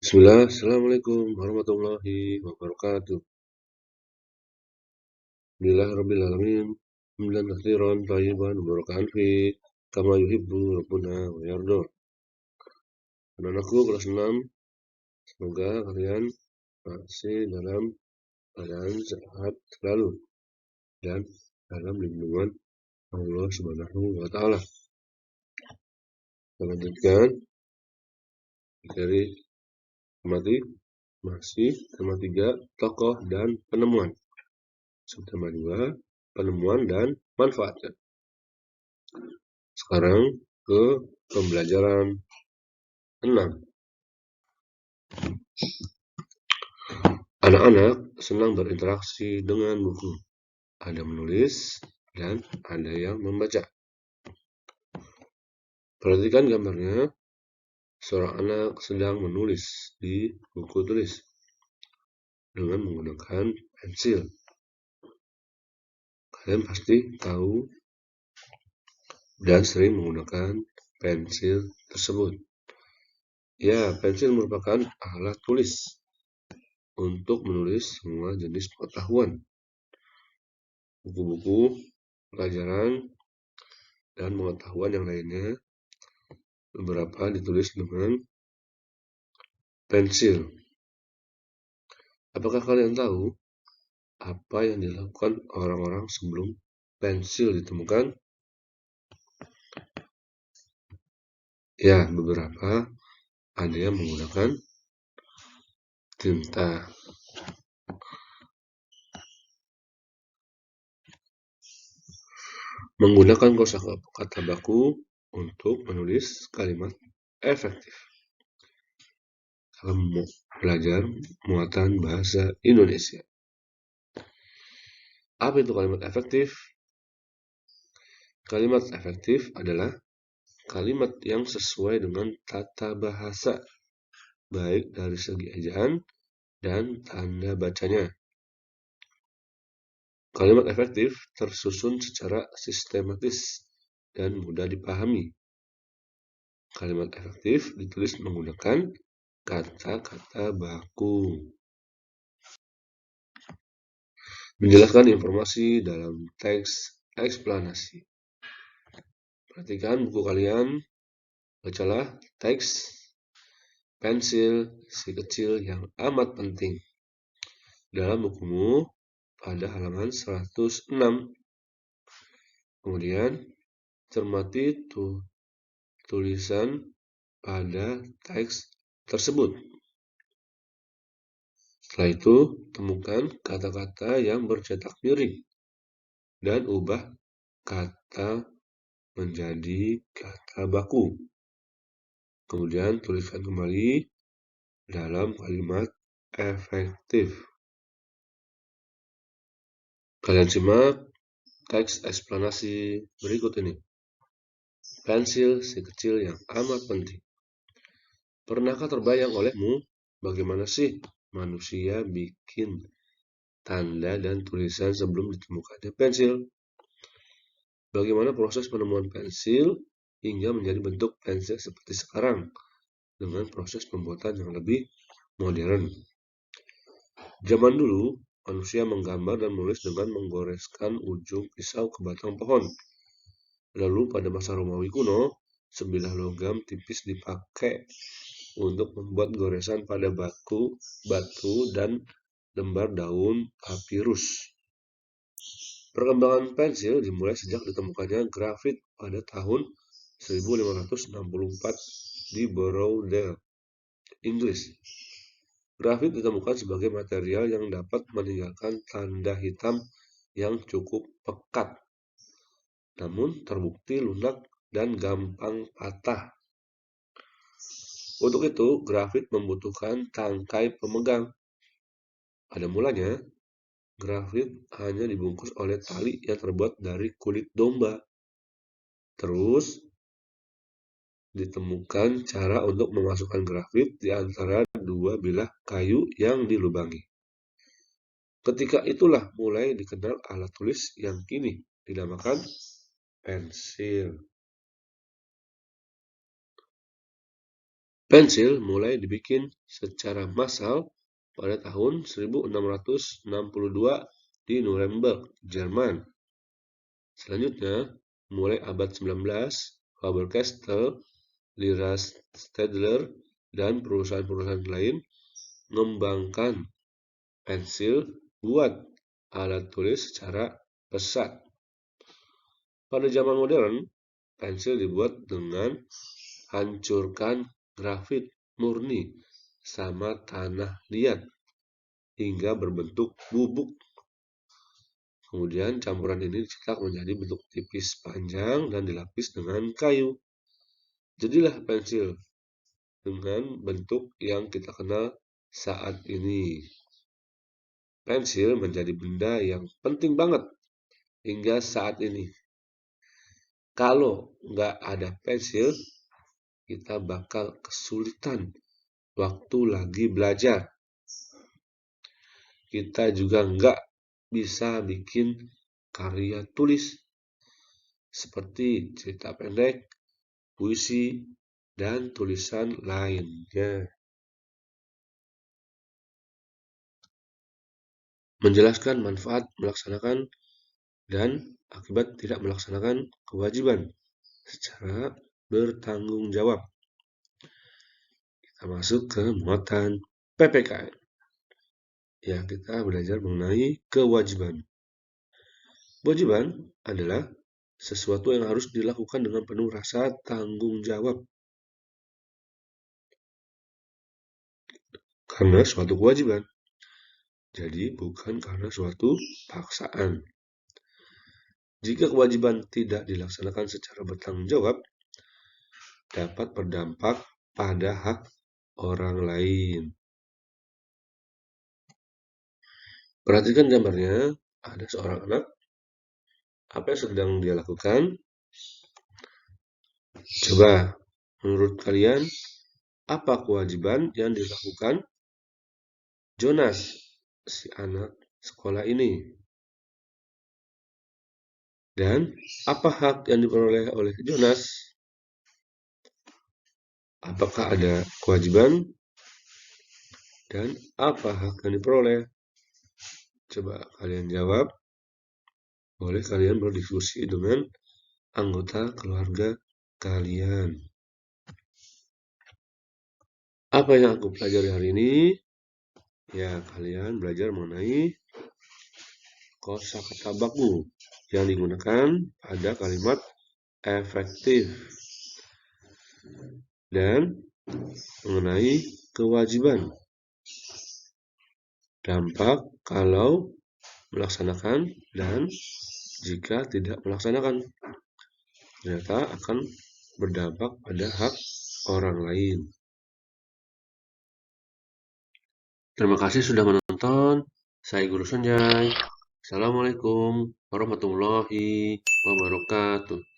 Bismillah, Assalamualaikum warahmatullahi wabarakatuh. Bismillahirrahmanirrahim. Hamdan katsiran thayyiban mubarakan fi kama yuhibbu rabbuna wa yarda. Anak-anakku kelas 6, semoga kalian masih dalam keadaan sehat selalu dan dalam lindungan Allah Subhanahu wa taala. Kita lanjutkan dari materi masih tema 3 tokoh dan penemuan. Tema 2 penemuan dan manfaatnya. Sekarang ke pembelajaran 6. Anak-anak senang berinteraksi dengan buku. Ada menulis dan ada yang membaca. Perhatikan gambarnya. Seorang anak sedang menulis di buku tulis dengan menggunakan pensil. Kalian pasti tahu dan sering menggunakan pensil tersebut. Ya, pensil merupakan alat tulis untuk menulis semua jenis pengetahuan, buku-buku, pelajaran, dan pengetahuan yang lainnya. Beberapa ditulis dengan pensil. Apakah kalian tahu apa yang dilakukan orang-orang sebelum pensil ditemukan? Ya, beberapa ada yang menggunakan tinta. Menggunakan kosakata baku untuk menulis kalimat efektif. Salam belajar muatan bahasa Indonesia. Apa itu kalimat efektif? Kalimat efektif adalah kalimat yang sesuai dengan tata bahasa, baik dari segi ejaan dan tanda bacanya. Kalimat efektif tersusun secara sistematis dan mudah dipahami. Kalimat efektif ditulis menggunakan kata-kata baku. Menjelaskan informasi dalam teks eksplanasi. Perhatikan buku kalian, bacalah teks pensil si kecil yang amat penting dalam bukumu pada halaman 106. Kemudian cermati tulisan pada teks tersebut. Setelah itu, temukan kata-kata yang bercetak miring dan ubah kata menjadi kata baku. Kemudian tuliskan kembali dalam kalimat efektif. Kalian simak teks eksplanasi berikut ini. Pensil si kecil yang amat penting. Pernahkah terbayang olehmu bagaimana sih manusia bikin tanda dan tulisan sebelum ditemukannya pensil? Bagaimana proses penemuan pensil hingga menjadi bentuk pensil seperti sekarang dengan proses pembuatan yang lebih modern? Zaman dulu, manusia menggambar dan menulis dengan menggoreskan ujung pisau ke batang pohon. Lalu pada masa Romawi kuno, sebilah logam tipis dipakai untuk membuat goresan pada batu dan lembar daun papirus. Perkembangan pensil dimulai sejak ditemukannya grafit pada tahun 1564 di Borrowdale, Inggris. Grafit ditemukan sebagai material yang dapat meninggalkan tanda hitam yang cukup pekat, namun terbukti lunak dan gampang patah. Untuk itu, grafit membutuhkan tangkai pemegang. Pada mulanya, grafit hanya dibungkus oleh tali yang terbuat dari kulit domba. Terus, ditemukan cara untuk memasukkan grafit di antara dua bilah kayu yang dilubangi. Ketika itulah mulai dikenal alat tulis yang kini dinamakan pensil. Pensil mulai dibikin secara massal pada tahun 1662 di Nuremberg, Jerman. Selanjutnya, mulai abad 19, Faber-Castell, Lyra Staedtler, dan perusahaan-perusahaan lain mengembangkan pensil buat alat tulis secara pesat. Pada zaman modern, pensil dibuat dengan hancurkan grafit murni sama tanah liat hingga berbentuk bubuk. Kemudian campuran ini dicetak menjadi bentuk tipis panjang dan dilapis dengan kayu. Jadilah pensil dengan bentuk yang kita kenal saat ini. Pensil menjadi benda yang penting banget hingga saat ini. Kalau nggak ada pensil, kita bakal kesulitan waktu lagi belajar. Kita juga nggak bisa bikin karya tulis seperti cerita pendek, puisi, dan tulisan lainnya. Menjelaskan manfaat melaksanakan dan akibat tidak melaksanakan kewajiban secara bertanggung jawab. Kita masuk ke muatan PPKN. Ya, kita belajar mengenai kewajiban. Kewajiban adalah sesuatu yang harus dilakukan dengan penuh rasa tanggung jawab. Karena suatu kewajiban. Jadi bukan karena suatu paksaan. Jika kewajiban tidak dilaksanakan secara bertanggung jawab, dapat berdampak pada hak orang lain. Perhatikan gambarnya, ada seorang anak. Apa yang sedang dia lakukan? Coba, menurut kalian, apa kewajiban yang dilakukan Jonas, si anak sekolah ini? Dan apa hak yang diperoleh oleh Jonas? Apakah ada kewajiban? Dan apa hak yang diperoleh? Coba kalian jawab. Boleh kalian berdiskusi dengan anggota keluarga kalian. Apa yang aku pelajari hari ini? Ya, kalian belajar mengenai kosakata baku yang digunakan pada kalimat efektif dan mengenai kewajiban, dampak kalau melaksanakan dan jika tidak melaksanakan, ternyata akan berdampak pada hak orang lain. Terima kasih sudah menonton. Saya Guru Sanjay. Assalamualaikum warahmatullahi wabarakatuh.